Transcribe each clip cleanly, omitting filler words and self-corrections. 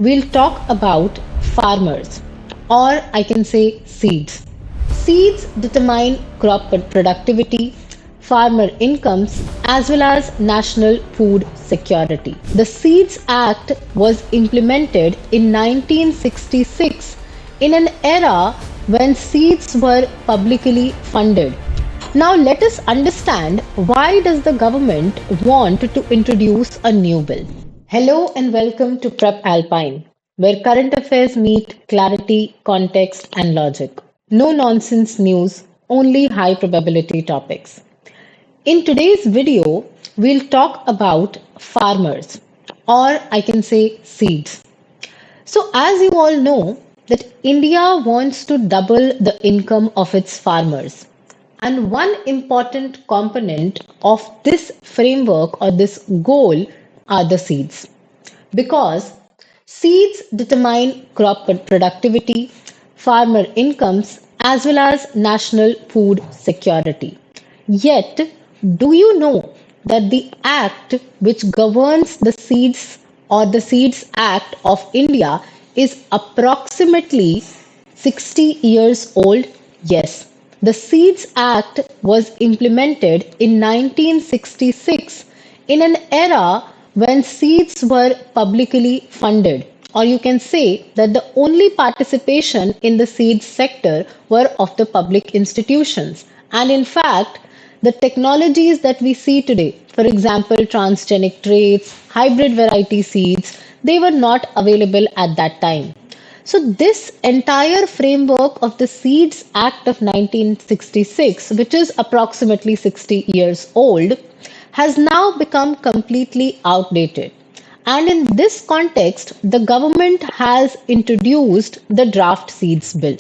we'll talk about farmers, or I can say seeds. Seeds determine crop productivity, farmer incomes, as well as national food security. The Seeds Act was implemented in 1966 in an era when seeds were publicly funded. Now let us understand, why does the government want to introduce a new bill? Hello and welcome to Prep Alpine, where current affairs meet clarity, context, and logic. No nonsense news, only high probability topics. In today's video, we'll talk about farmers, or I can say seeds. So, as you all know, that India wants to double the income of its farmers. And one important component of this framework or this goal are the seeds. Because seeds determine crop productivity, farmer incomes, as well as national food security. Yet, do you know that the act which governs the Seeds or the Seeds Act of India is approximately 60 years old? Yes. The Seeds Act was implemented in 1966 in an era when seeds were publicly funded, or you can say that the only participation in the seeds sector were of the public institutions. And in fact, the technologies that we see today, for example, transgenic traits, hybrid variety seeds, they were not available at that time. So, this entire framework of the Seeds Act of 1966, which is approximately 60 years old, has now become completely outdated. And in this context, the government has introduced the draft seeds bill.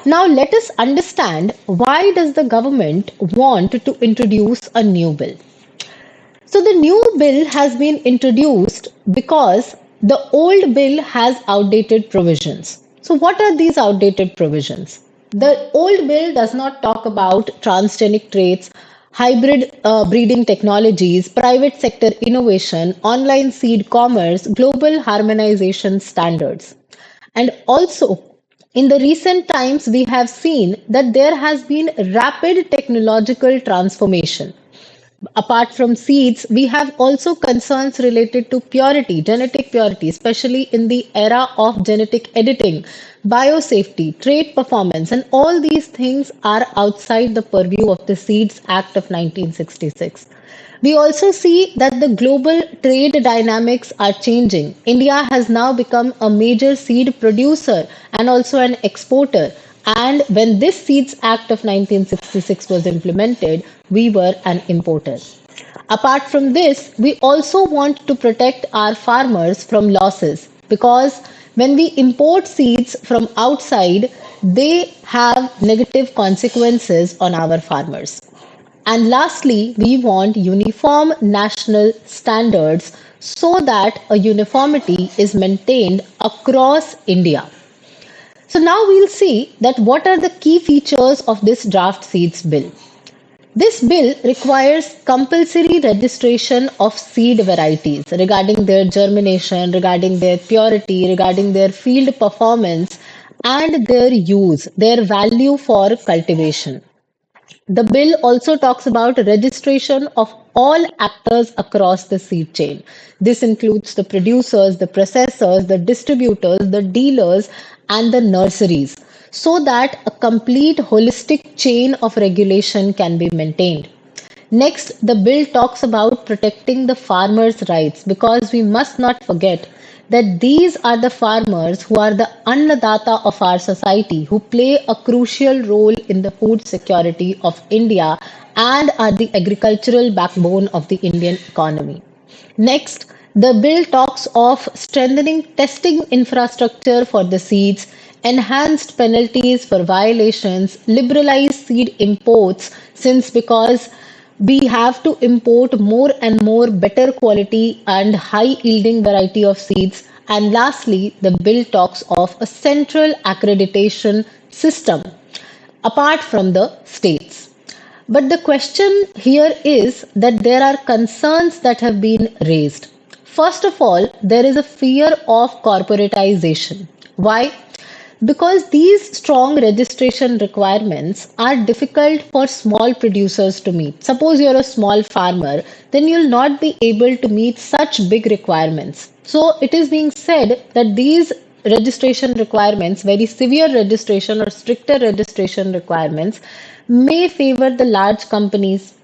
Now let us understand, why does the government want to introduce a new bill? So the new bill has been introduced because the old bill has outdated provisions. So what are these outdated provisions? The old bill does not talk about transgenic traits, hybrid breeding technologies, private sector innovation, online seed commerce, global harmonization standards. And also, in the recent times, we have seen that there has been rapid technological transformation. Apart from seeds, we have also concerns related to purity, genetic purity, especially in the era of genetic editing, biosafety, trait performance, and all these things are outside the purview of the Seeds Act of 1966. We also see that the global trade dynamics are changing. India has now become a major seed producer and also an exporter. And when this Seeds Act of 1966 was implemented, we were an importer. Apart from this, we also want to protect our farmers from losses, because when we import seeds from outside, they have negative consequences on our farmers. And lastly, we want uniform national standards so that a uniformity is maintained across India. So now we'll see that what are the key features of this draft seeds bill. This bill requires compulsory registration of seed varieties regarding their germination, regarding their purity, regarding their field performance, and their use, their value for cultivation. The bill also talks about registration of all actors across the seed chain. This includes the producers, the processors, the distributors, the dealers, and the nurseries, so that a complete holistic chain of regulation can be maintained. Next, the bill talks about protecting the farmers' rights, because we must not forget that these are the farmers who are the annadata of our society, who play a crucial role in the food security of India and are the agricultural backbone of the Indian economy. Next, the bill talks of strengthening testing infrastructure for the seeds, enhanced penalties for violations, liberalized seed imports, since because we have to import more and more better quality and high yielding variety of seeds. And lastly, the bill talks of a central accreditation system apart from the states. But the question here is that there are concerns that have been raised. First of all, there is a fear of corporatization. Why? Because these strong registration requirements are difficult for small producers to meet. Suppose you're a small farmer, then you'll not be able to meet such big requirements. So it is being said that these registration requirements, very severe registration or stricter registration requirements, may favor the large companies.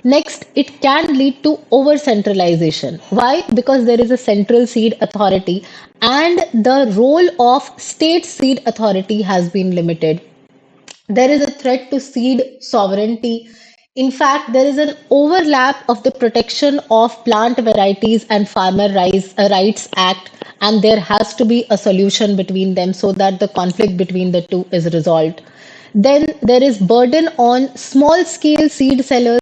Next, it can lead to over centralization. Why? Because there is a central seed authority and the role of state seed authority has been limited. There is a threat to seed sovereignty. In fact, there is an overlap of the Protection of Plant Varieties and Rights Act, and there has to be a solution between them so that the conflict between the two is resolved. Then there is burden on small scale seed sellers.